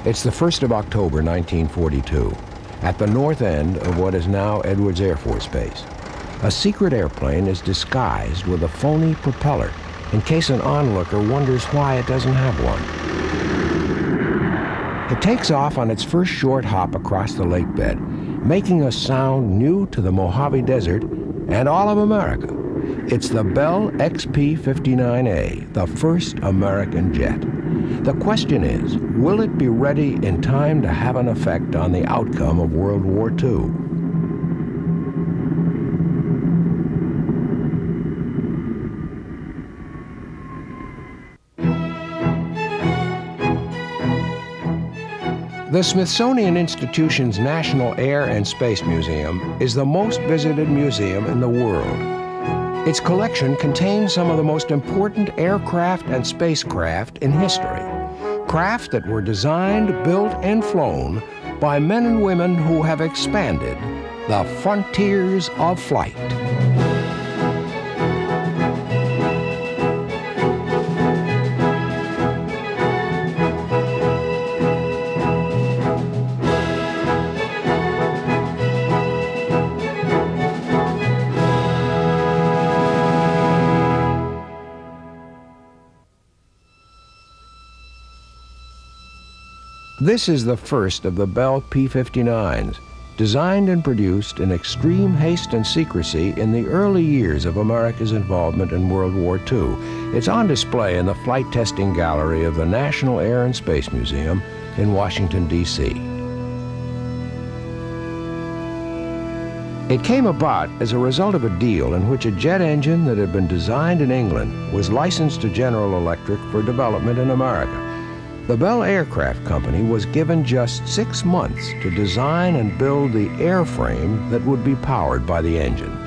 It's the 1st of October, 1942, at the north end of what is now Edwards Air Force Base. A secret airplane is disguised with a phony propeller in case an onlooker wonders why it doesn't have one. It takes off on its first short hop across the lake bed, making a sound new to the Mojave Desert and all of America. It's the Bell XP-59A, the first American jet. The question is, will it be ready in time to have an effect on the outcome of World War II? The Smithsonian Institution's National Air and Space Museum is the most visited museum in the world. Its collection contains some of the most important aircraft and spacecraft in history. Craft that were designed, built, and flown by men and women who have expanded the frontiers of flight. This is the first of the Bell P-59s, designed and produced in extreme haste and secrecy in the early years of America's involvement in World War II. It's on display in the flight testing gallery of the National Air and Space Museum in Washington, D.C. It came about as a result of a deal in which a jet engine that had been designed in England was licensed to General Electric for development in America. The Bell Aircraft Company was given just 6 months to design and build the airframe that would be powered by the engines.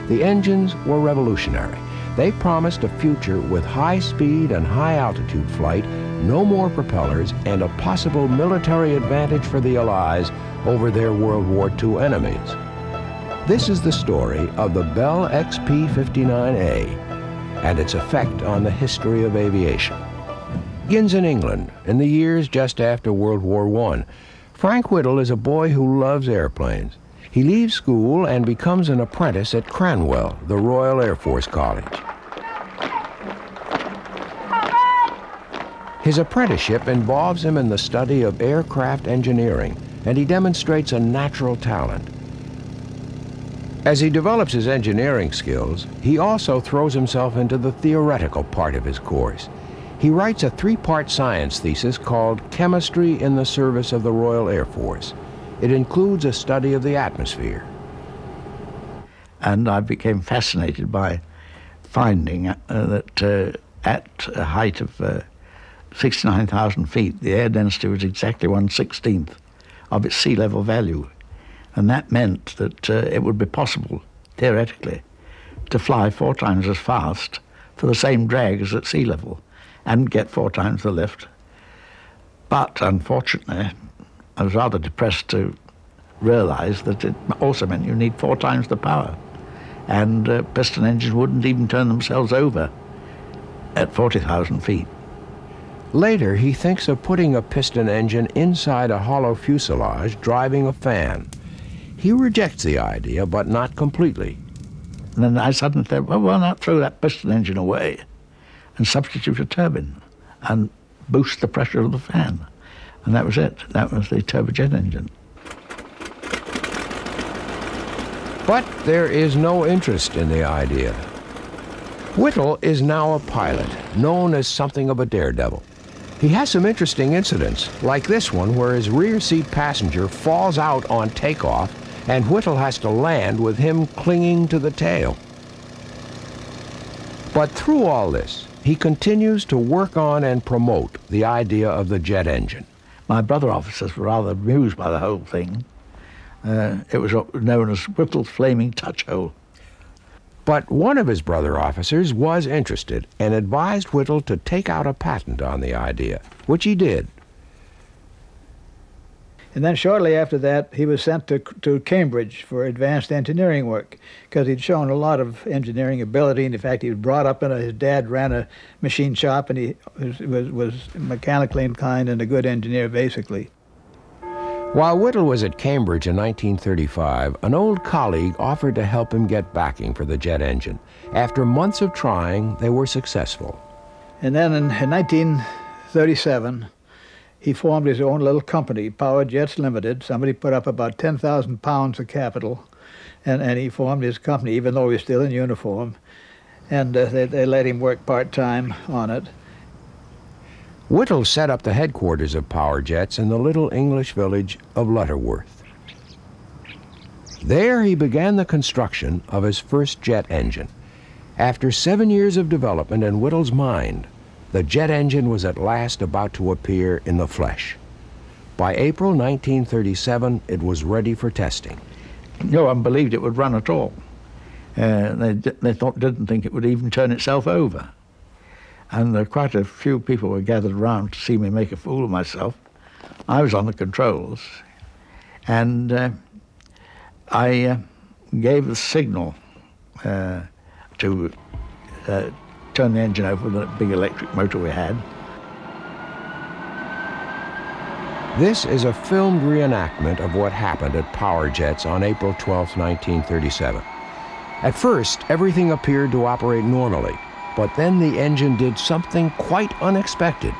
The engines were revolutionary. They promised a future with high-speed and high-altitude flight, no more propellers, and a possible military advantage for the Allies over their World War II enemies. This is the story of the Bell XP-59A and its effect on the history of aviation. It begins in England in the years just after World War I. Frank Whittle is a boy who loves airplanes. He leaves school and becomes an apprentice at Cranwell, the Royal Air Force College. His apprenticeship involves him in the study of aircraft engineering, and he demonstrates a natural talent. As he develops his engineering skills, he also throws himself into the theoretical part of his course. He writes a 3-part science thesis called Chemistry in the Service of the Royal Air Force. It includes a study of the atmosphere. And I became fascinated by finding that at a height of 69,000 feet, the air density was exactly 1/16 of its sea level value. And that meant that it would be possible, theoretically, to fly 4 times as fast for the same drag as at sea level, and get 4 times the lift. But unfortunately, I was rather depressed to realize that it also meant you need 4 times the power. And piston engines wouldn't even turn themselves over at 40,000 feet. Later, he thinks of putting a piston engine inside a hollow fuselage driving a fan. He rejects the idea, but not completely. And then I suddenly thought, well, why not throw that piston engine away and substitute a turbine and boost the pressure of the fan? And that was it. That was the turbojet engine. But there is no interest in the idea. Whittle is now a pilot, known as something of a daredevil. He has some interesting incidents, like this one where his rear seat passenger falls out on takeoff and Whittle has to land with him clinging to the tail. But through all this, he continues to work on and promote the idea of the jet engine. My brother officers were rather amused by the whole thing. It was known as Whittle's Flaming Touch Hole. But one of his brother officers was interested and advised Whittle to take out a patent on the idea, which he did. And then shortly after that, he was sent to Cambridge for advanced engineering work because he'd shown a lot of engineering ability. And in fact, he was brought up in his dad ran a machine shop, and he was mechanically inclined and a good engineer, basically. While Whittle was at Cambridge in 1935, an old colleague offered to help him get backing for the jet engine. After months of trying, they were successful. And then in 1937, he formed his own little company, Power Jets Limited. Somebody put up about 10,000 pounds of capital, and he formed his company, even though he was still in uniform. And they let him work part-time on it. Whittle set up the headquarters of Power Jets in the little English village of Lutterworth. There he began the construction of his first jet engine. After 7 years of development in Whittle's mind, the jet engine was at last about to appear in the flesh. By April 1937, it was ready for testing. No one believed it would run at all. They didn't think it would even turn itself over. And quite a few people were gathered around to see me make a fool of myself. I was on the controls, and I gave the signal to turn the engine over with a big electric motor we had. This is a filmed reenactment of what happened at Power Jets on April 12, 1937. At first, everything appeared to operate normally, but then the engine did something quite unexpected.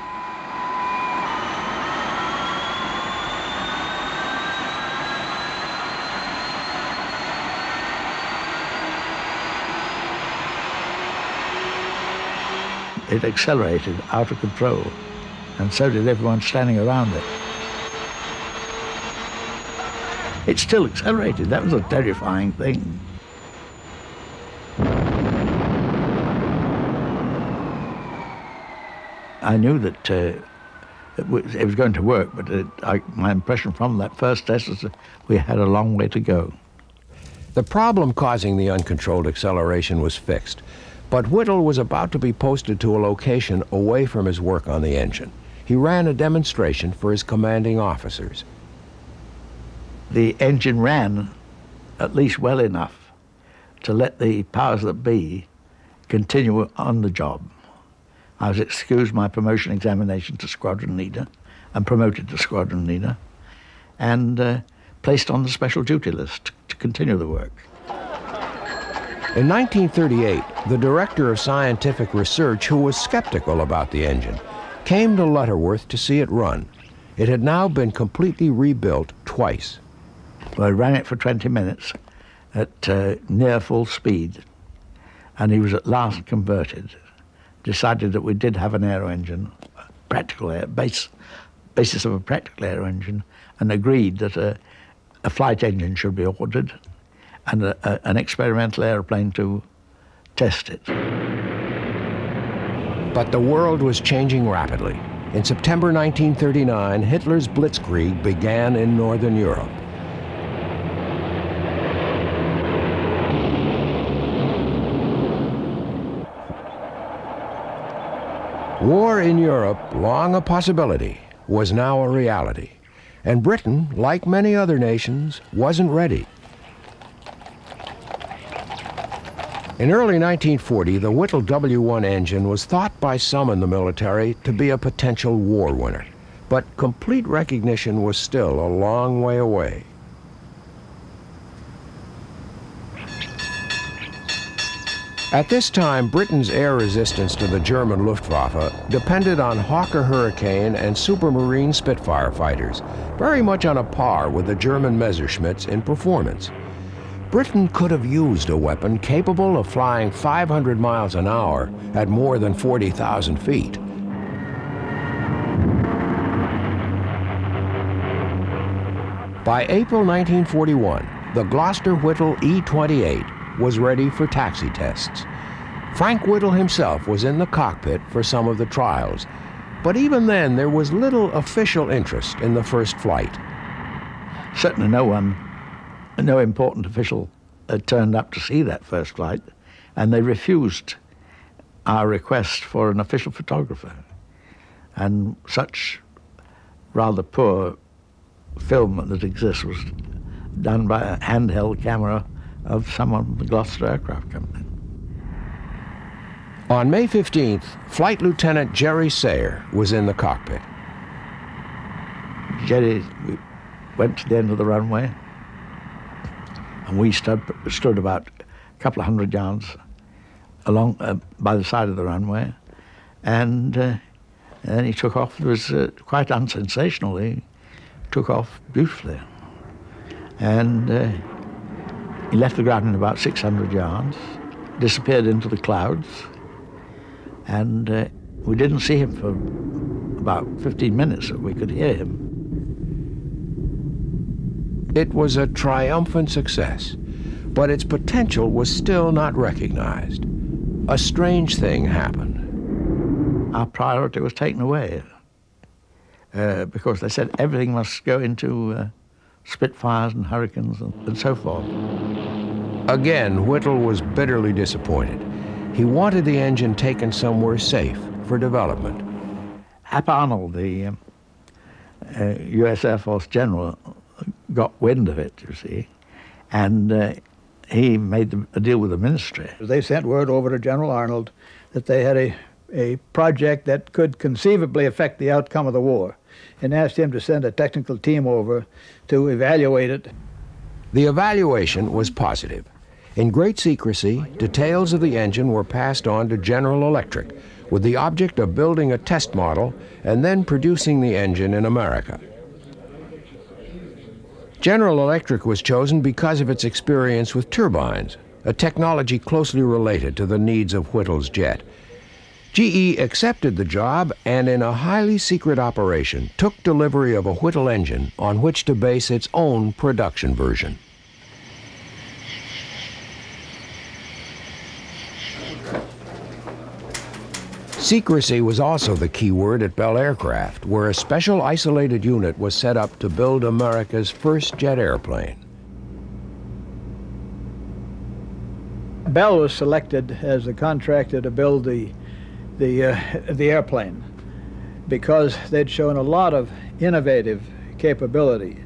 It accelerated out of control, and so did everyone standing around it. It still accelerated. That was a terrifying thing. I knew that it was going to work, but my impression from that first test is that we had a long way to go. The problem causing the uncontrolled acceleration was fixed, but Whittle was about to be posted to a location away from his work on the engine. He ran a demonstration for his commanding officers. The engine ran at least well enough to let the powers that be continue on the job. I was excused my promotion examination to squadron leader and promoted to squadron leader, and placed on the special duty list to continue the work. In 1938, the director of scientific research, who was skeptical about the engine, came to Lutterworth to see it run. It had now been completely rebuilt twice. Well, I ran it for 20 minutes at near full speed, and he was at last converted. Decided that we did have an aero engine, basis of a practical aero engine, and agreed that a flight engine should be ordered and an experimental aeroplane to test it. But the world was changing rapidly. In September 1939, Hitler's blitzkrieg began in Northern Europe. War in Europe, long a possibility, was now a reality. And Britain, like many other nations, wasn't ready. In early 1940, the Whittle W1 engine was thought by some in the military to be a potential war winner. But complete recognition was still a long way away. At this time, Britain's air resistance to the German Luftwaffe depended on Hawker Hurricane and Supermarine Spitfire fighters, very much on a par with the German Messerschmitts in performance. Britain could have used a weapon capable of flying 500 miles an hour at more than 40,000 feet. By April 1941, the Gloucester Whittle E-28 was ready for taxi tests. Frank Whittle himself was in the cockpit for some of the trials, but even then there was little official interest in the first flight. Certainly no important official had turned up to see that first flight, and they refused our request for an official photographer. And such rather poor film that exists was done by a handheld camera of someone from the Gloucester Aircraft Company. On May 15th, Flight Lieutenant Jerry Sayer was in the cockpit. Jerry went to the end of the runway, and we stood about a couple of hundred yards along by the side of the runway, and then he took off. It was quite unsensational. He took off beautifully, and he left the ground in about 600 yards, disappeared into the clouds, and we didn't see him for about 15 minutes, but we could hear him. It was a triumphant success, but its potential was still not recognized. A strange thing happened. Our priority was taken away because they said everything must go into Spitfires and Hurricanes and so forth. Again, Whittle was bitterly disappointed. He wanted the engine taken somewhere safe for development. Hap Arnold, the U.S. Air Force general, got wind of it, you see, and he made a deal with the ministry. They sent word over to General Arnold that they had a project that could conceivably affect the outcome of the war, and asked him to send a technical team over to evaluate it. The evaluation was positive. In great secrecy, details of the engine were passed on to General Electric with the object of building a test model and then producing the engine in America. General Electric was chosen because of its experience with turbines, a technology closely related to the needs of Whittle's jet. GE accepted the job and, in a highly secret operation, took delivery of a Whittle engine on which to base its own production version. Secrecy was also the key word at Bell Aircraft, where a special isolated unit was set up to build America's first jet airplane. Bell was selected as the contractor to build the airplane because they'd shown a lot of innovative capability,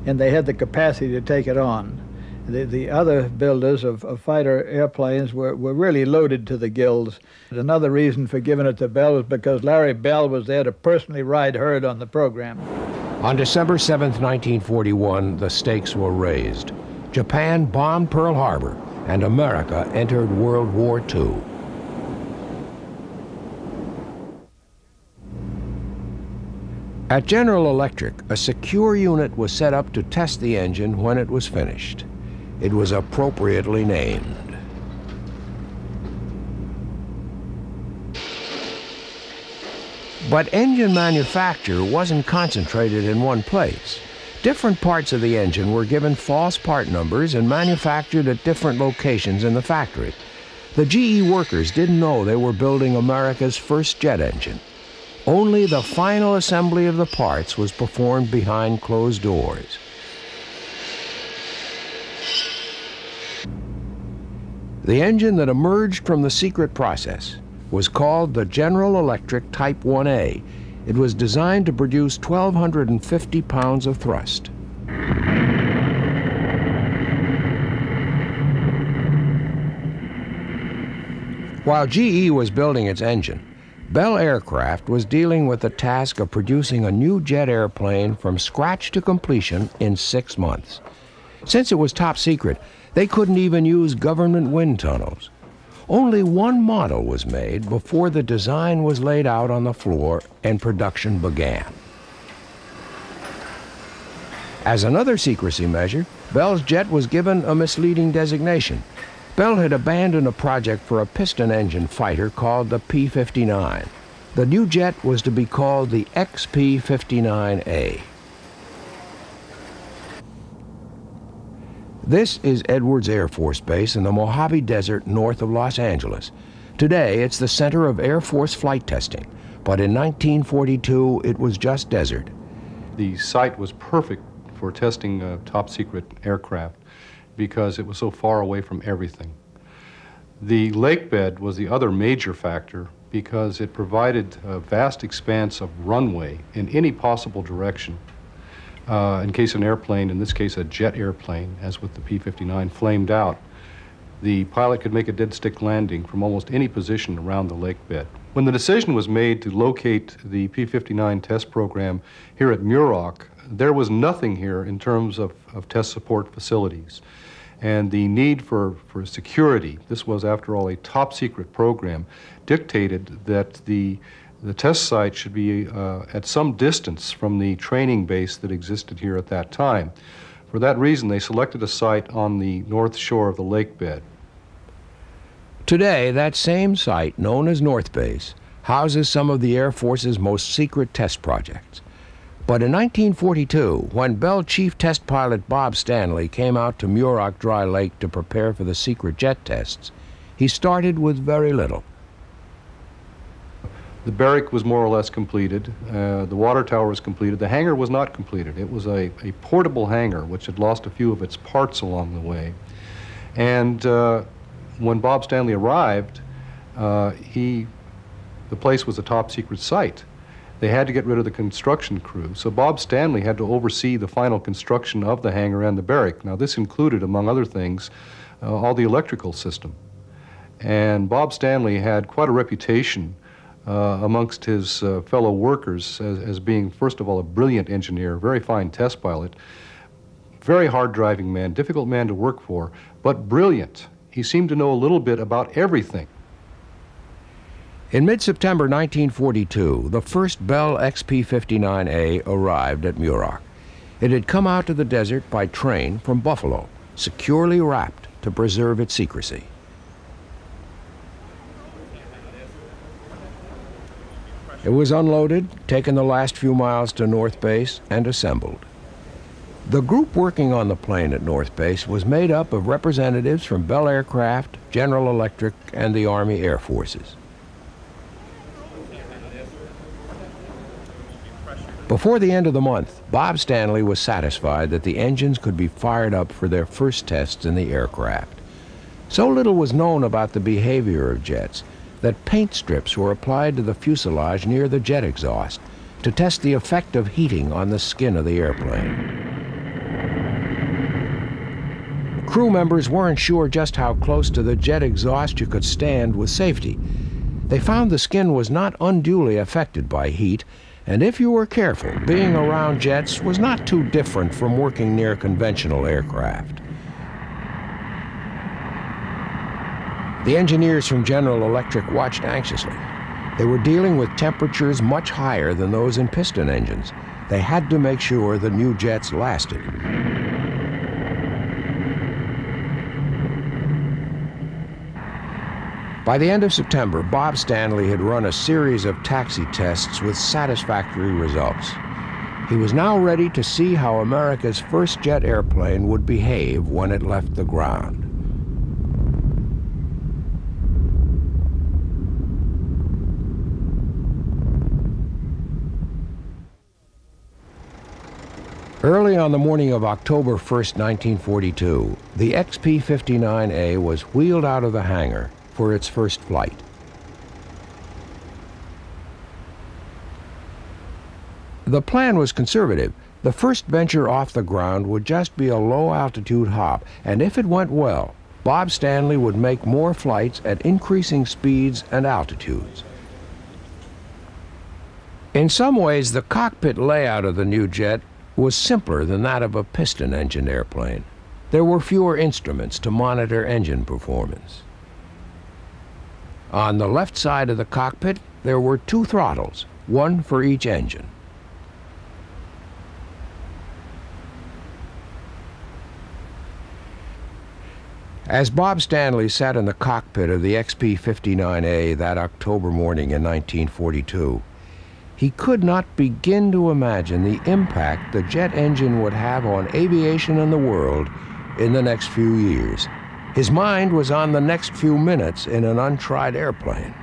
and they had the capacity to take it on. The other builders of fighter airplanes were really loaded to the gills. Another reason for giving it to Bell was because Larry Bell was there to personally ride herd on the program. On December 7, 1941, the stakes were raised. Japan bombed Pearl Harbor, and America entered World War II. At General Electric, a secure unit was set up to test the engine when it was finished. It was appropriately named. But engine manufacture wasn't concentrated in one place. Different parts of the engine were given false part numbers and manufactured at different locations in the factory. The GE workers didn't know they were building America's first jet engine. Only the final assembly of the parts was performed behind closed doors. The engine that emerged from the secret process was called the General Electric Type 1A. It was designed to produce 1,250 pounds of thrust. While GE was building its engine, Bell Aircraft was dealing with the task of producing a new jet airplane from scratch to completion in 6 months. Since it was top secret, they couldn't even use government wind tunnels. Only one model was made before the design was laid out on the floor and production began. As another secrecy measure, Bell's jet was given a misleading designation. Bell had abandoned a project for a piston engine fighter called the P-59. The new jet was to be called the XP-59A. This is Edwards Air Force Base in the Mojave Desert north of Los Angeles. Today, it's the center of Air Force flight testing, but in 1942, it was just desert. The site was perfect for testing top-secret aircraft because it was so far away from everything. The lake bed was the other major factor because it provided a vast expanse of runway in any possible direction. in case an airplane, in this case a jet airplane, as with the P-59, flamed out, the pilot could make a dead stick landing from almost any position around the lake bed. When the decision was made to locate the P-59 test program here at Muroc, there was nothing here in terms of test support facilities. And the need for security, this was after all a top secret program, dictated that the test site should be at some distance from the training base that existed here at that time. For that reason, they selected a site on the north shore of the lake bed. Today, that same site, known as North Base, houses some of the Air Force's most secret test projects. But in 1942, when Bell Chief Test Pilot Bob Stanley came out to Muroc Dry Lake to prepare for the secret jet tests, he started with very little. The barrack was more or less completed. The water tower was completed. The hangar was not completed. It was a portable hangar which had lost a few of its parts along the way. And when Bob Stanley arrived, the place was a top secret site. They had to get rid of the construction crew, so Bob Stanley had to oversee the final construction of the hangar and the barrack. Now this included, among other things, all the electrical system. And Bob Stanley had quite a reputation amongst his fellow workers as being, first of all, a brilliant engineer, very fine test pilot, very hard driving man, difficult man to work for, but brilliant. He seemed to know a little bit about everything. In mid-September 1942, the first Bell XP-59A arrived at Muroc. It had come out to the desert by train from Buffalo, securely wrapped to preserve its secrecy. It was unloaded, taken the last few miles to North Base, and assembled. The group working on the plane at North Base was made up of representatives from Bell Aircraft, General Electric, and the Army Air Forces. Before the end of the month, Bob Stanley was satisfied that the engines could be fired up for their first tests in the aircraft. So little was known about the behavior of jets that paint strips were applied to the fuselage near the jet exhaust to test the effect of heating on the skin of the airplane. Crew members weren't sure just how close to the jet exhaust you could stand with safety. They found the skin was not unduly affected by heat, and if you were careful, being around jets was not too different from working near conventional aircraft. The engineers from General Electric watched anxiously. They were dealing with temperatures much higher than those in piston engines. They had to make sure the new jets lasted. By the end of September, Bob Stanley had run a series of taxi tests with satisfactory results. He was now ready to see how America's first jet airplane would behave when it left the ground. Early on the morning of October 1st, 1942, the XP-59A was wheeled out of the hangar for its first flight. The plan was conservative. The first venture off the ground would just be a low-altitude hop, and if it went well, Bob Stanley would make more flights at increasing speeds and altitudes. In some ways, the cockpit layout of the new jet was simpler than that of a piston-engine airplane. There were fewer instruments to monitor engine performance. On the left side of the cockpit, there were two throttles, one for each engine. As Bob Stanley sat in the cockpit of the XP-59A that October morning in 1942, he could not begin to imagine the impact the jet engine would have on aviation and the world in the next few years. His mind was on the next few minutes in an untried airplane.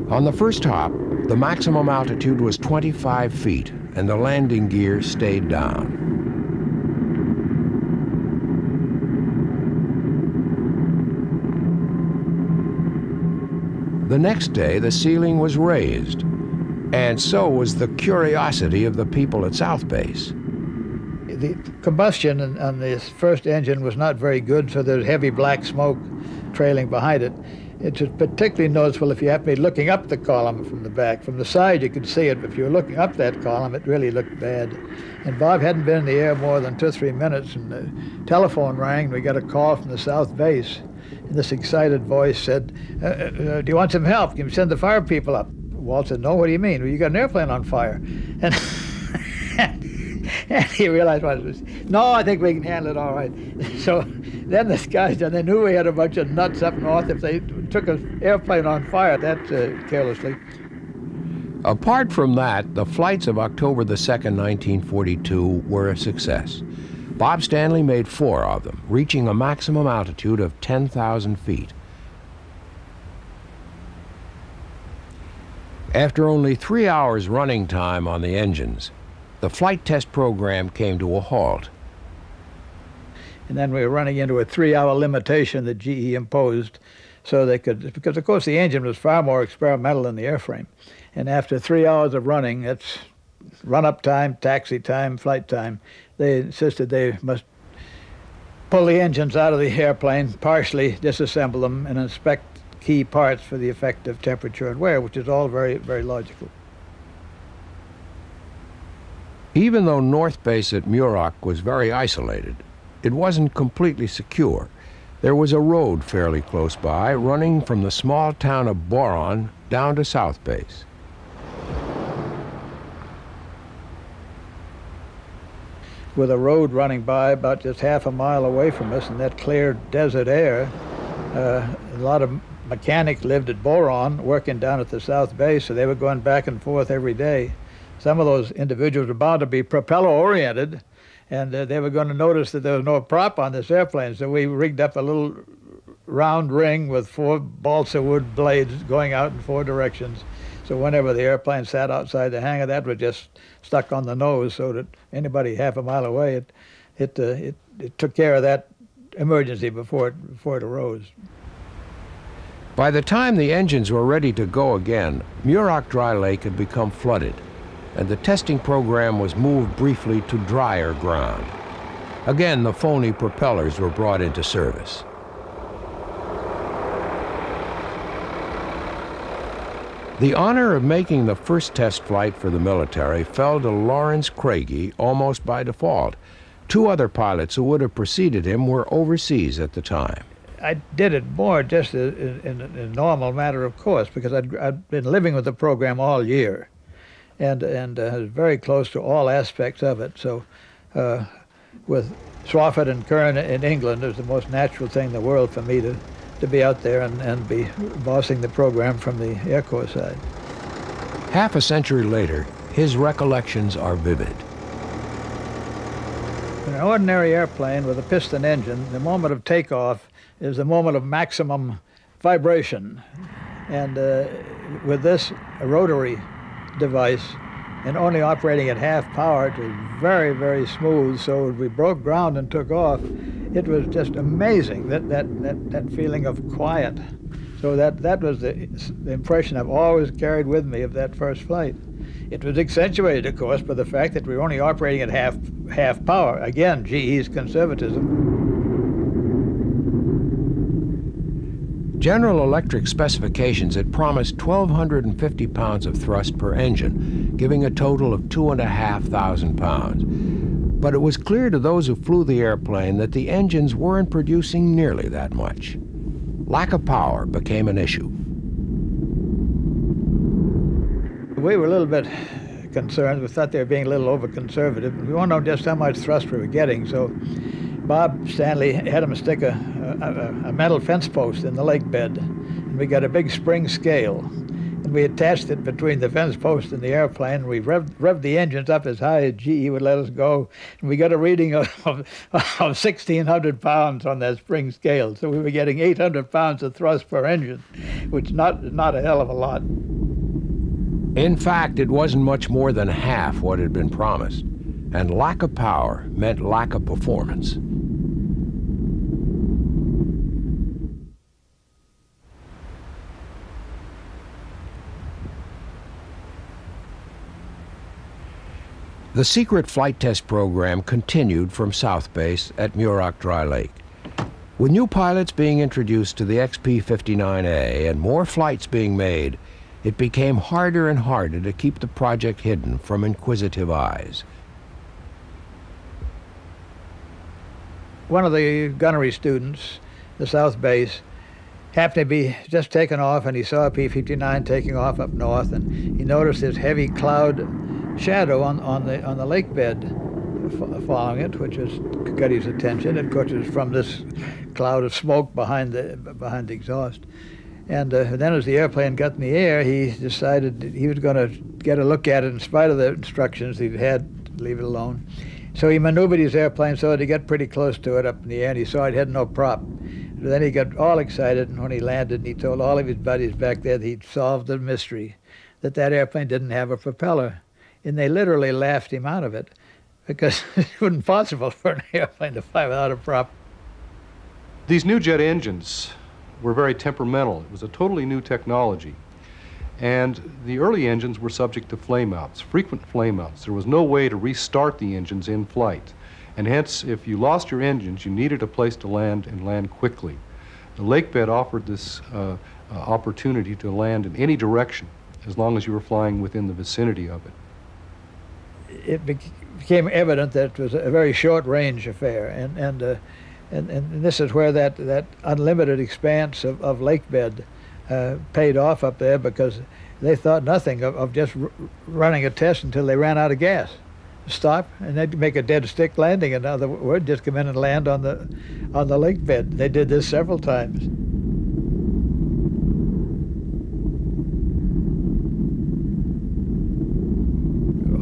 On the first hop, The maximum altitude was 25 feet, and the landing gear stayed down. The next day, the ceiling was raised, and so was the curiosity of the people at South Base. The combustion on this first engine was not very good, so there's heavy black smoke trailing behind it. It's particularly noticeable if you happen to be looking up the column from the back. From the side, you could see it, but if you were looking up that column, it really looked bad. And Bob hadn't been in the air more than 2 or 3 minutes, and the telephone rang, and we got a call from the South Base. And this excited voice said, do you want some help? Can you send the fire people up? Walt said, no, what do you mean? Well, you got an airplane on fire. And, and he realized what it was. No, I think we can handle it all right. So then the guys, and they knew we had a bunch of nuts up north if they took an airplane on fire that carelessly. Apart from that, the flights of October the 2nd, 1942 were a success. Bob Stanley made 4 of them, reaching a maximum altitude of 10,000 feet. After only 3 hours running time on the engines, the flight test program came to a halt. And then we were running into a 3-hour limitation that GE imposed so they could, because of course the engine was far more experimental than the airframe. And after 3 hours of running, it's run-up time, taxi time, flight time, they insisted they must pull the engines out of the airplane, partially disassemble them, and inspect key parts for the effect of temperature and wear, which is all very, very logical. Even though North Base at Muroc was very isolated, it wasn't completely secure. There was a road fairly close by, running from the small town of Boron down to South Base. With a road running by about just half a mile away from us in that clear desert air, a lot of mechanics lived at Boron, working down at the South Base, so they were going back and forth every day. Some of those individuals were bound to be propeller-oriented, and they were going to notice that there was no prop on this airplane, so we rigged up a little round ring with 4 balsa wood blades going out in 4 directions. So whenever the airplane sat outside the hangar, that was just stuck on the nose, so that anybody half a mile away, it took care of that emergency before it arose. By the time the engines were ready to go again, Muroc Dry Lake had become flooded, and the testing program was moved briefly to drier ground. Again, the phony propellers were brought into service. The honor of making the first test flight for the military fell to Lawrence Craigie almost by default. 2 other pilots who would have preceded him were overseas at the time. I did it more just in a normal matter of course, because I'd been living with the program all year, and was very close to all aspects of it. So with Swafford and Kern in England, it was the most natural thing in the world for me to be out there and be bossing the program from the Air Corps side. Half a century later, his recollections are vivid. In an ordinary airplane with a piston engine, the moment of takeoff is the moment of maximum vibration. And with this rotary device, and only operating at half power, it was very, very smooth. So as we broke ground and took off, it was just amazing, that feeling of quiet. So that was the impression I've always carried with me of that first flight. It was accentuated, of course, by the fact that we were only operating at half power. Again, GE's conservatism. General Electric specifications had promised 1,250 pounds of thrust per engine, giving a total of 2,500 pounds. But it was clear to those who flew the airplane that the engines weren't producing nearly that much. Lack of power became an issue. We were a little bit concerned. We thought they were being a little over-conservative. We wanted to know just how much thrust we were getting, so Bob Stanley had him stick a metal fence post in the lake bed, and we got a big spring scale, and we attached it between the fence post and the airplane, and we revved the engines up as high as GE would let us go, and we got a reading of 1,600 pounds on that spring scale, so we were getting 800 pounds of thrust per engine, which is not a hell of a lot. In fact, it wasn't much more than half what had been promised, and lack of power meant lack of performance. The secret flight test program continued from South Base at Muroc Dry Lake. With new pilots being introduced to the XP-59A and more flights being made, it became harder and harder to keep the project hidden from inquisitive eyes. One of the gunnery students, the South Base, happened to be just taken off, and he saw a P-59 taking off up north, and he noticed this heavy cloud shadow on the lake bed following it, which got his attention. And of course, it was from this cloud of smoke behind the exhaust. And then as the airplane got in the air, he decided that he was going to get a look at it in spite of the instructions he'd had to leave it alone. So he maneuvered his airplane so that he got pretty close to it up in the air, and he saw it had no prop. But then he got all excited, and when he landed, and he told all of his buddies back there that he'd solved the mystery, that airplane didn't have a propeller. And they literally laughed him out of it, because it wasn't possible for an airplane to fly without a prop. These new jet engines were very temperamental. It was a totally new technology. And the early engines were subject to flameouts, frequent flameouts. There was no way to restart the engines in flight. And hence, if you lost your engines, you needed a place to land and land quickly. The lake bed offered this opportunity to land in any direction, as long as you were flying within the vicinity of it. It became evident that it was a very short-range affair, and this is where that unlimited expanse of lake bed paid off up there, because they thought nothing of just running a test until they ran out of gas. Stop, and they'd make a dead stick landing. In other words, just come in and land on the lake bed. They did this several times.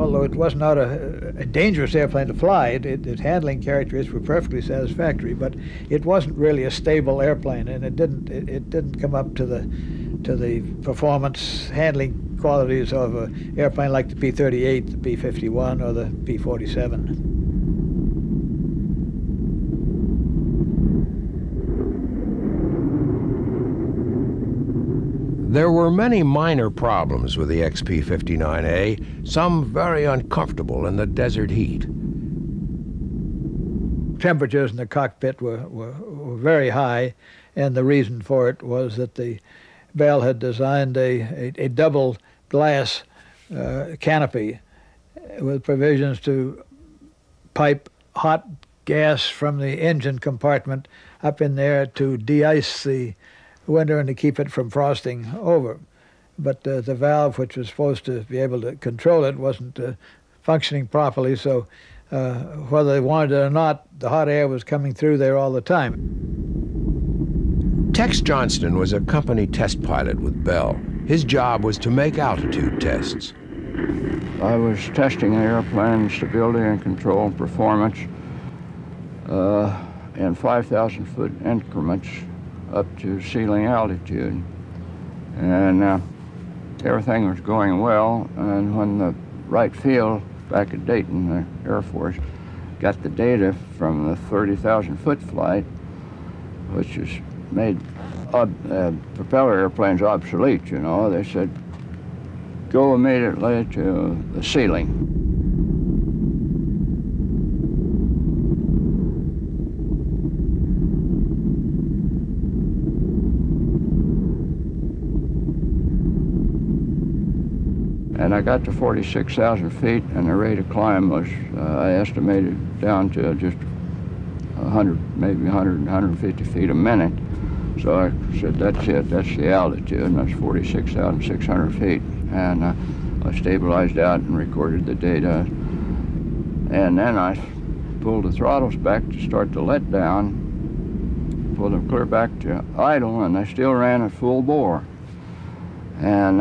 Although it was not a dangerous airplane to fly, its handling characteristics were perfectly satisfactory, but it wasn't really a stable airplane, and it didn't come up to the performance handling qualities of an airplane like the P-38, the P-51, or the P-47. There were many minor problems with the XP-59A, some very uncomfortable in the desert heat. Temperatures in the cockpit were very high, and the reason for it was that the Bell had designed a double glass canopy with provisions to pipe hot gas from the engine compartment up in there to de-ice the winter and to keep it from frosting over. But the valve, which was supposed to be able to control it, wasn't functioning properly, so whether they wanted it or not, the hot air was coming through there all the time. Tex Johnston was a company test pilot with Bell. His job was to make altitude tests. I was testing the airplane stability and control performance in 5,000-foot increments up to ceiling altitude, and everything was going well. And when the Wright Field back at Dayton, the Air Force, got the data from the 30,000-foot flight, which has made propeller airplanes obsolete, you know, they said, go immediately to the ceiling. And I got to 46,000 feet, and the rate of climb was, I estimated, down to just 100, maybe 100, 150 feet a minute. So I said, that's it, that's the altitude, and that's 46,600 feet. And I stabilized out and recorded the data. And then I pulled the throttles back to start the let down, pulled them clear back to idle, and they still ran at full bore. And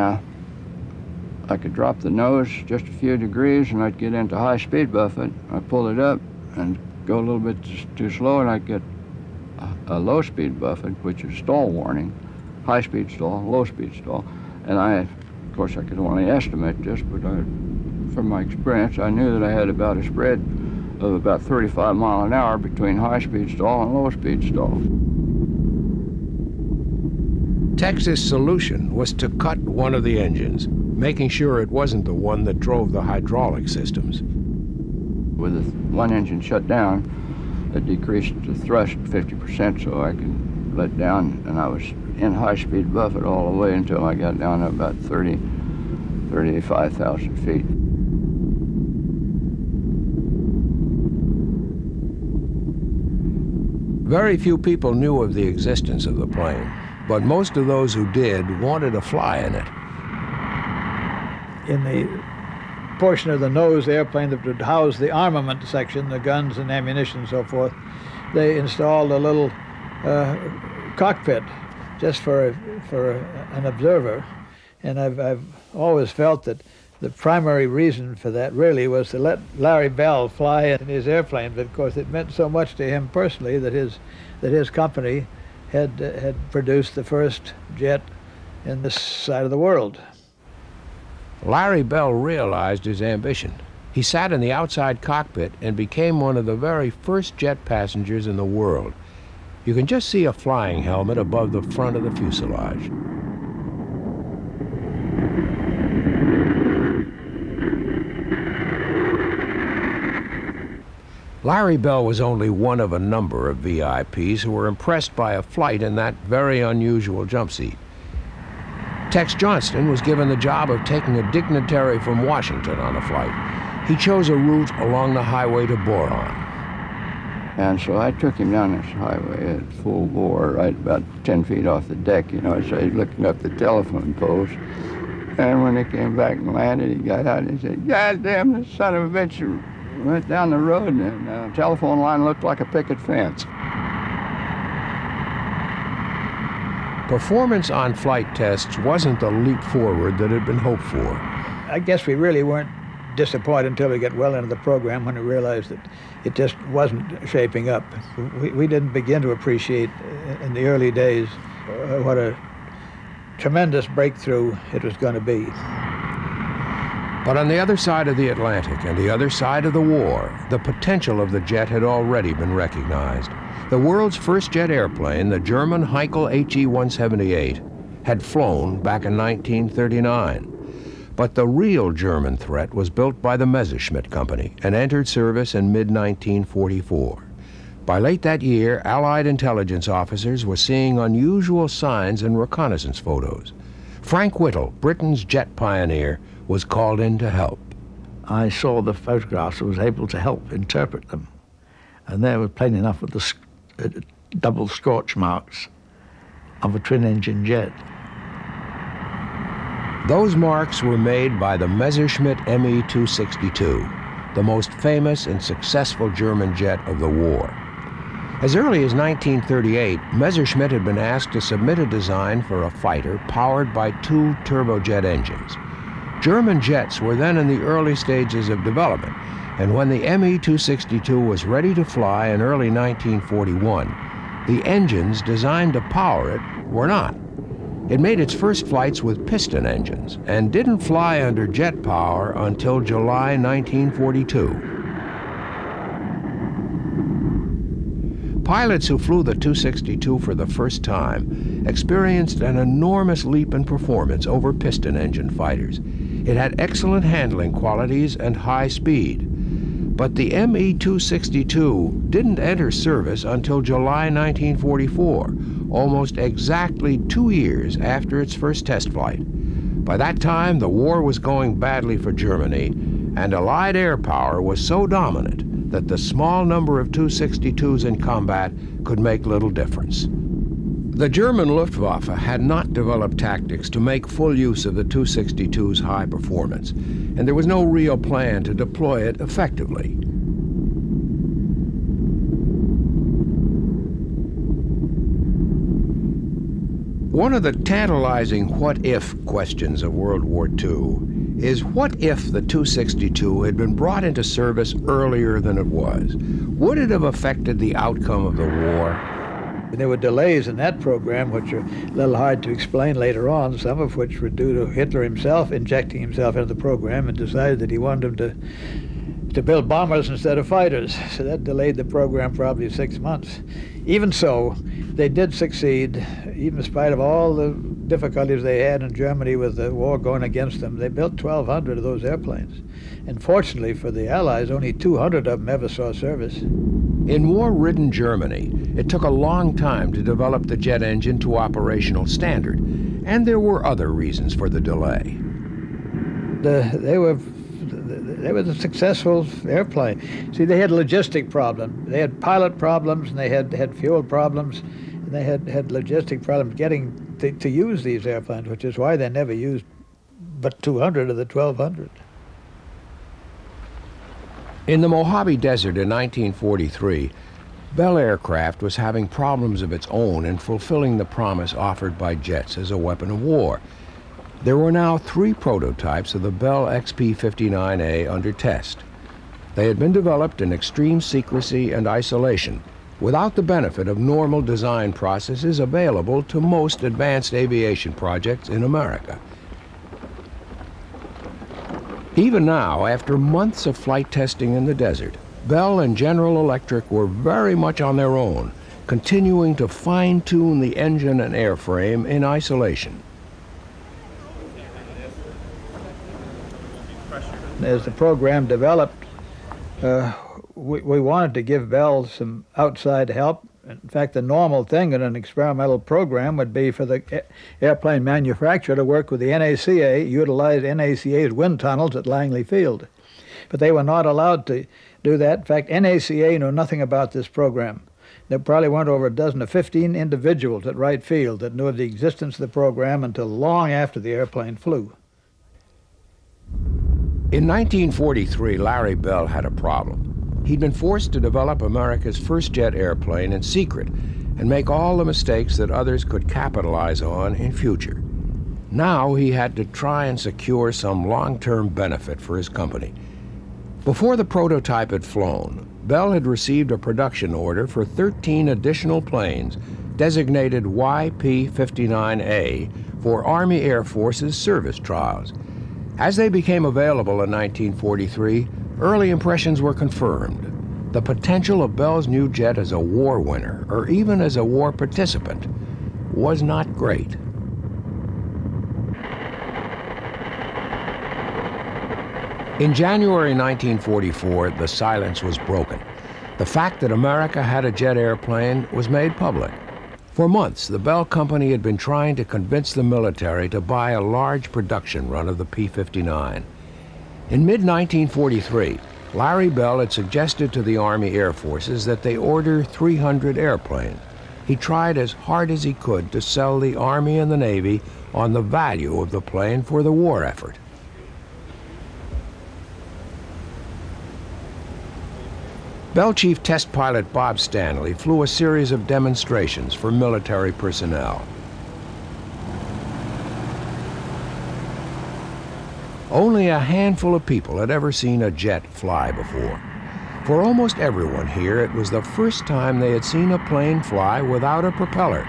I could drop the nose just a few degrees, and I'd get into high-speed buffet. I'd pull it up and go a little bit too slow, and I'd get a low-speed buffet, which is stall warning, high-speed stall, low-speed stall. And I Of course, I could only estimate this, but from my experience, I knew that I had about a spread of about 35 miles an hour between high-speed stall and low-speed stall. Tex's solution was to cut one of the engines, making sure it wasn't the one that drove the hydraulic systems. With one engine shut down, it decreased the thrust 50% so I could let down, and I was in high-speed buffet all the way until I got down to about 35,000 feet. Very few people knew of the existence of the plane, but most of those who did wanted to fly in it. In the portion of the nose airplane that would house the armament section, the guns and ammunition and so forth, they installed a little cockpit just for an observer. And I've always felt that the primary reason for that really was to let Larry Bell fly in his airplane, but of course it meant so much to him personally that his company had produced the first jet in this side of the world. Larry Bell realized his ambition. He sat in the outside cockpit and became one of the very first jet passengers in the world. You can just see a flying helmet above the front of the fuselage. Larry Bell was only one of a number of VIPs who were impressed by a flight in that very unusual jump seat. Tex Johnston was given the job of taking a dignitary from Washington on a flight. He chose a route along the highway to Boron. And so I took him down this highway at full bore, right about 10 feet off the deck, you know, so he's looking up the telephone post. And when they came back and landed, he got out and he said, "God damn, this son of a bitch went down the road and the telephone line looked like a picket fence." Performance on flight tests wasn't the leap forward that had been hoped for. I guess we really weren't disappointed until we got well into the program when we realized that it just wasn't shaping up. We didn't begin to appreciate in the early days what a tremendous breakthrough it was going to be. But on the other side of the Atlantic and the other side of the war, the potential of the jet had already been recognized. The world's first jet airplane, the German Heinkel HE-178, had flown back in 1939. But the real German threat was built by the Messerschmitt Company and entered service in mid-1944. By late that year, Allied intelligence officers were seeing unusual signs in reconnaissance photos. Frank Whittle, Britain's jet pioneer, was called in to help. I saw the photographs and was able to help interpret them. And they were plain enough with the double scorch marks of a twin-engine jet. Those marks were made by the Messerschmitt Me-262, the most famous and successful German jet of the war. As early as 1938, Messerschmitt had been asked to submit a design for a fighter powered by 2 turbojet engines. German jets were then in the early stages of development, and when the Me-262 was ready to fly in early 1941, the engines designed to power it were not. It made its first flights with piston engines and didn't fly under jet power until July 1942. Pilots who flew the 262 for the first time experienced an enormous leap in performance over piston engine fighters. It had excellent handling qualities and high speed. But the Me-262 didn't enter service until July 1944, almost exactly 2 years after its first test flight. By that time, the war was going badly for Germany, and Allied air power was so dominant that the small number of 262s in combat could make little difference. The German Luftwaffe had not developed tactics to make full use of the 262's high performance, and there was no real plan to deploy it effectively. One of the tantalizing what-if questions of World War II is what if the 262 had been brought into service earlier than it was? Would it have affected the outcome of the war? There were delays in that program which are a little hard to explain later on, some of which were due to Hitler himself injecting himself into the program and decided that he wanted him to build bombers instead of fighters. So that delayed the program probably 6 months. Even so, they did succeed, even in spite of all the difficulties they had in Germany with the war going against them. They built 1,200 of those airplanes. And fortunately for the Allies, only 200 of them ever saw service. In war-ridden Germany, it took a long time to develop the jet engine to operational standard, and there were other reasons for the delay. They were the successful airplane. See, they had logistic problems. They had pilot problems, and they had fuel problems, and they had logistic problems getting to use these airplanes, which is why they never used but 200 of the 1,200. In the Mojave Desert in 1943, Bell Aircraft was having problems of its own in fulfilling the promise offered by jets as a weapon of war. There were now 3 prototypes of the Bell XP-59A under test. They had been developed in extreme secrecy and isolation, without the benefit of normal design processes available to most advanced aviation projects in America. Even now, after months of flight testing in the desert, Bell and General Electric were very much on their own, continuing to fine-tune the engine and airframe in isolation. As the program developed, we wanted to give Bell some outside help. In fact, the normal thing in an experimental program would be for the airplane manufacturer to work with the NACA, utilize NACA's wind tunnels at Langley Field. But they were not allowed to do that. In fact, NACA knew nothing about this program. There probably weren't over a dozen or 15 individuals at Wright Field that knew of the existence of the program until long after the airplane flew. In 1943, Larry Bell had a problem. He'd been forced to develop America's first jet airplane in secret and make all the mistakes that others could capitalize on in future. Now he had to try and secure some long-term benefit for his company. Before the prototype had flown, Bell had received a production order for 13 additional planes designated YP-59A for Army Air Force's service trials. As they became available in 1943, early impressions were confirmed. The potential of Bell's new jet as a war winner, or even as a war participant, was not great. In January 1944, the silence was broken. The fact that America had a jet airplane was made public. For months, the Bell Company had been trying to convince the military to buy a large production run of the P-59. In mid-1943, Larry Bell had suggested to the Army Air Forces that they order 300 airplanes. He tried as hard as he could to sell the Army and the Navy on the value of the plane for the war effort. Bell Chief Test Pilot Bob Stanley flew a series of demonstrations for military personnel. Only a handful of people had ever seen a jet fly before. For almost everyone here, it was the first time they had seen a plane fly without a propeller,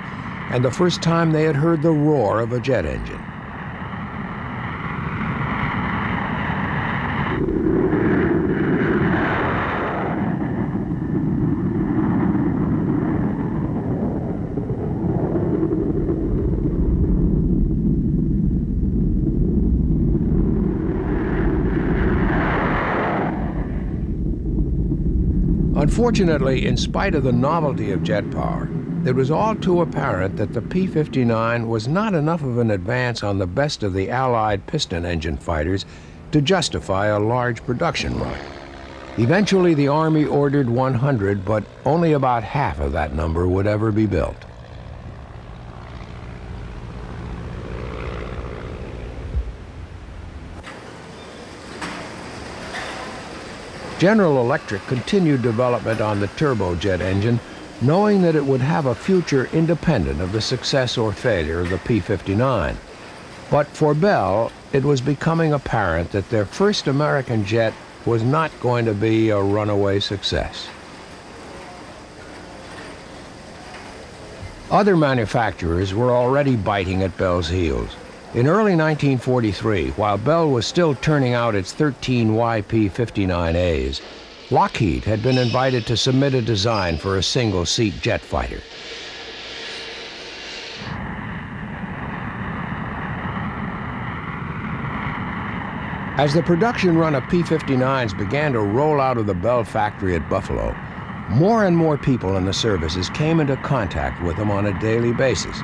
and the first time they had heard the roar of a jet engine. Unfortunately, in spite of the novelty of jet power, it was all too apparent that the P-59 was not enough of an advance on the best of the Allied piston engine fighters to justify a large production run. Eventually, the Army ordered 100, but only about half of that number would ever be built. General Electric continued development on the turbojet engine, knowing that it would have a future independent of the success or failure of the P-59. But for Bell, it was becoming apparent that their first American jet was not going to be a runaway success. Other manufacturers were already biting at Bell's heels. In early 1943, while Bell was still turning out its 13 YP-59As, Lockheed had been invited to submit a design for a single-seat jet fighter. As the production run of P-59s began to roll out of the Bell factory at Buffalo, more and more people in the services came into contact with them on a daily basis.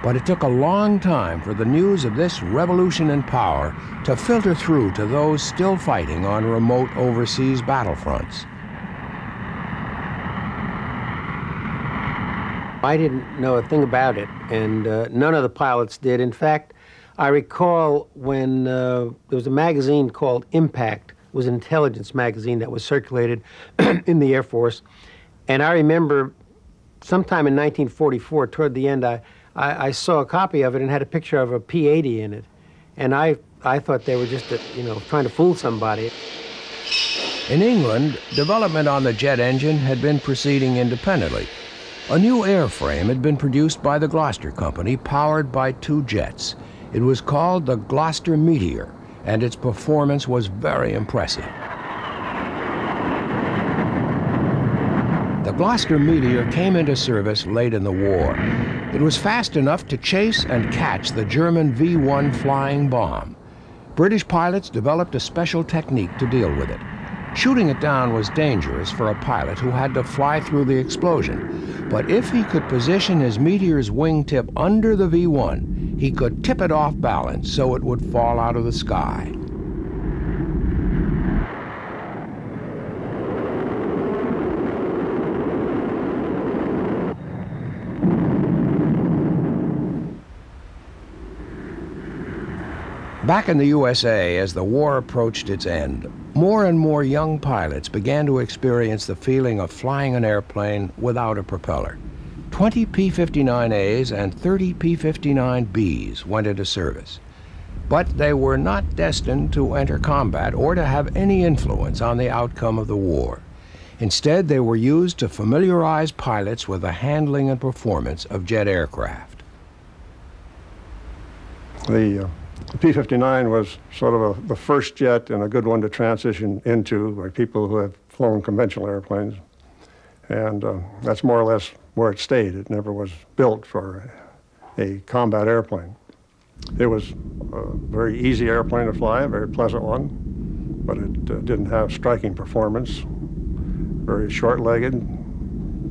But it took a long time for the news of this revolution in power to filter through to those still fighting on remote overseas battlefronts. I didn't know a thing about it, and none of the pilots did. In fact, I recall when there was a magazine called Impact. It was an intelligence magazine that was circulated in the Air Force. And I remember sometime in 1944, toward the end, I saw a copy of it and had a picture of a P-80 in it. And I thought they were just, trying to fool somebody. In England, development on the jet engine had been proceeding independently. A new airframe had been produced by the Gloucester Company, powered by 2 jets. It was called the Gloucester Meteor, and its performance was very impressive. The Gloucester Meteor came into service late in the war. It was fast enough to chase and catch the German V-1 flying bomb. British pilots developed a special technique to deal with it. Shooting it down was dangerous for a pilot who had to fly through the explosion. But if he could position his Meteor's wingtip under the V-1, he could tip it off balance so it would fall out of the sky. Back in the USA, as the war approached its end, more and more young pilots began to experience the feeling of flying an airplane without a propeller. 20 P-59As and 30 P-59Bs went into service. But they were not destined to enter combat or to have any influence on the outcome of the war. Instead, they were used to familiarize pilots with the handling and performance of jet aircraft. The P-59 was sort of the first jet and a good one to transition into by people who have flown conventional airplanes. And that's more or less where it stayed. It never was built for a combat airplane. It was a very easy airplane to fly, a very pleasant one, but it didn't have striking performance. Very short-legged,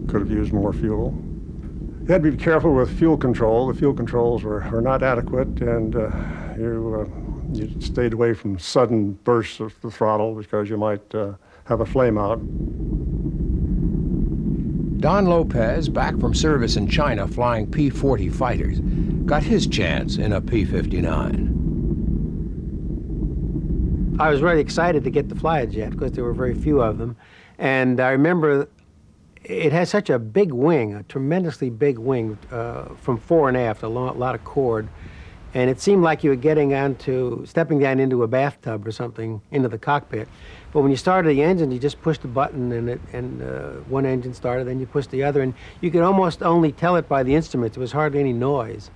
could have used more fuel. You had to be careful with fuel control. The fuel controls were not adequate, and you stayed away from sudden bursts of the throttle because you might have a flame out. Don Lopez, back from service in China flying P-40 fighters, got his chance in a P-59. I was really excited to get to fly a jet because there were very few of them. And I remember it had such a big wing, a tremendously big wing from fore and aft, a lot of chord. And it seemed like you were stepping down into a bathtub or something into the cockpit. But when you started the engine, you just pushed the button and one engine started, then you pushed the other, and you could almost only tell it by the instruments. There was hardly any noise.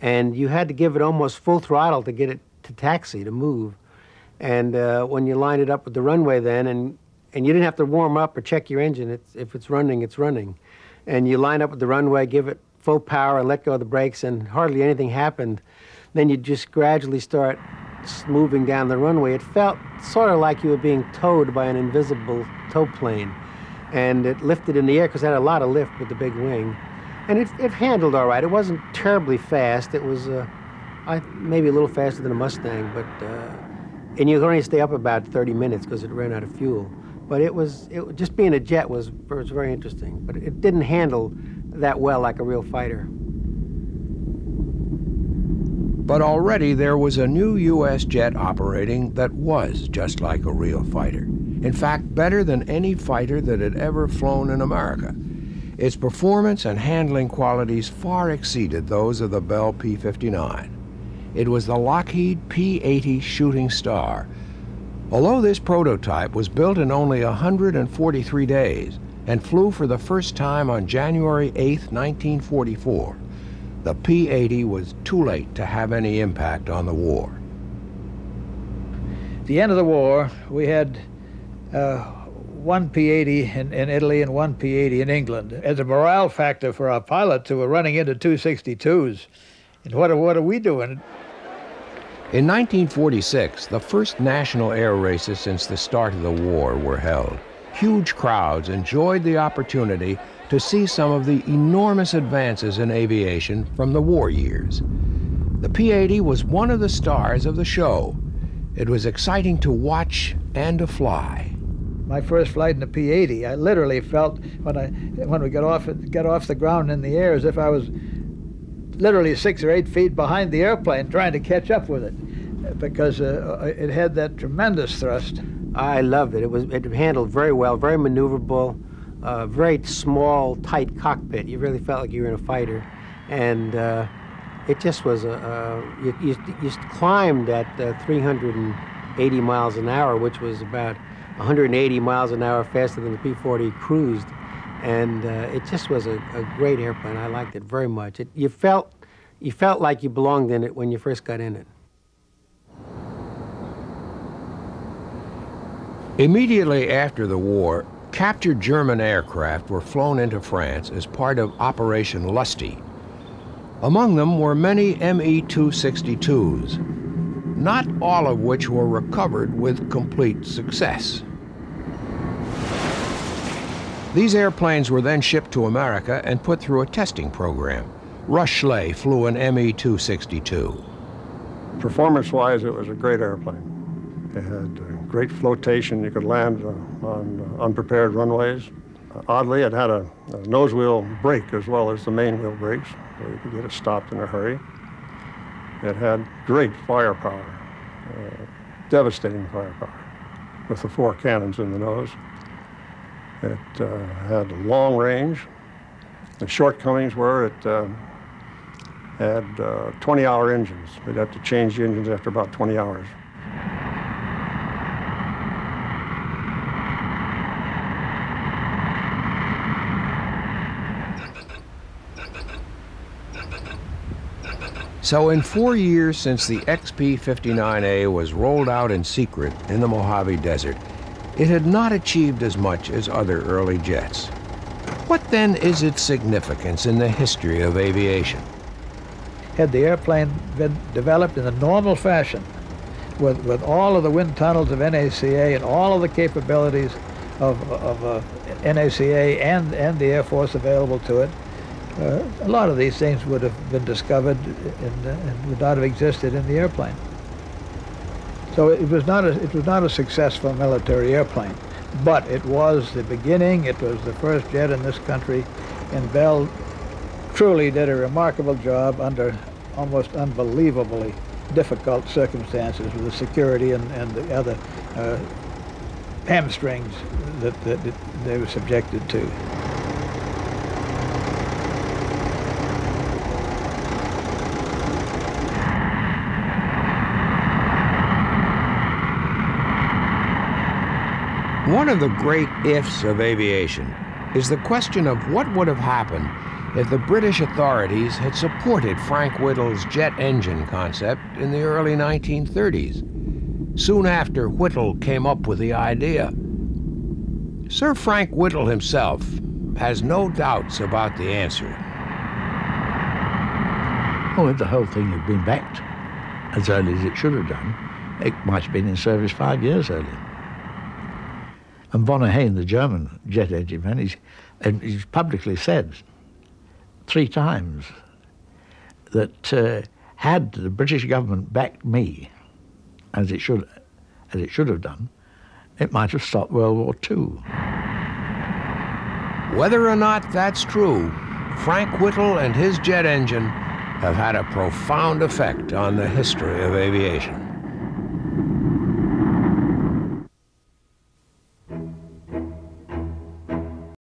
And you had to give it almost full throttle to get it to taxi, to move. And when you lined it up with the runway then, and you didn't have to warm up or check your engine. If it's running, it's running. And you line up with the runway, give it full power and let go of the brakes, and hardly anything happened. Then you just gradually start moving down the runway. It felt sort of like you were being towed by an invisible tow plane. And it lifted in the air because it had a lot of lift with the big wing. And it handled all right. It wasn't terribly fast. It was maybe a little faster than a Mustang, but and you could only stay up about 30 minutes because it ran out of fuel. But just being a jet was very interesting. But it didn't handle that well like a real fighter. But already there was a new U.S. jet operating that was just like a real fighter. In fact, better than any fighter that had ever flown in America. Its performance and handling qualities far exceeded those of the Bell P-59. It was the Lockheed P-80 Shooting Star. Although this prototype was built in only 143 days, and flew for the first time on January 8, 1944. The P-80 was too late to have any impact on the war. At the end of the war, we had one P-80 in Italy and one P-80 in England. As a morale factor for our pilots who were running into 262s, and what are we doing? In 1946, the first national air races since the start of the war were held. Huge crowds enjoyed the opportunity to see some of the enormous advances in aviation from the war years. The P-80 was one of the stars of the show. It was exciting to watch and to fly. My first flight in the P-80, I literally felt when we got off the ground in the air as if I was literally 6 or 8 feet behind the airplane trying to catch up with it, because it had that tremendous thrust. I loved it. It handled very well, very maneuverable, very small, tight cockpit. You really felt like you were in a fighter, and it just was you climbed at 380 miles an hour, which was about 180 miles an hour faster than the P-40 cruised, and it just was a great airplane. I liked it very much. You felt like you belonged in it when you first got in it. Immediately after the war, captured German aircraft were flown into France as part of Operation Lusty. Among them were many Me-262s, not all of which were recovered with complete success. These airplanes were then shipped to America and put through a testing program. Rush Schley flew an Me-262. Performance-wise, it was a great airplane. It had great flotation. You could land on unprepared runways. Oddly, it had a nose wheel brake as well as the main wheel brakes, where you could get it stopped in a hurry. It had great firepower, devastating firepower, with the 4 cannons in the nose. It had long range. The shortcomings were it had 20-hour engines. They'd have to change the engines after about 20 hours. So in 4 years since the XP-59A was rolled out in secret in the Mojave Desert, it had not achieved as much as other early jets. What then is its significance in the history of aviation? Had the airplane been developed in the normal fashion, with all of the wind tunnels of NACA and all of the capabilities of NACA and the Air Force available to it, a lot of these things would have been discovered and would not have existed in the airplane. So it was not a successful military airplane, but it was the beginning. It was the first jet in this country, and Bell truly did a remarkable job under almost unbelievably difficult circumstances with the security and the other hamstrings that they were subjected to. One of the great ifs of aviation is the question of what would have happened if the British authorities had supported Frank Whittle's jet engine concept in the early 1930s, soon after Whittle came up with the idea. Sir Frank Whittle himself has no doubts about the answer. Oh, if the whole thing had been backed as early as it should have done, it might have been in service 5 years earlier. And von Hayne, the German jet engine man, he's publicly said 3 times that had the British government backed me, as it should have done, it might have stopped World War II. Whether or not that's true, Frank Whittle and his jet engine have had a profound effect on the history of aviation.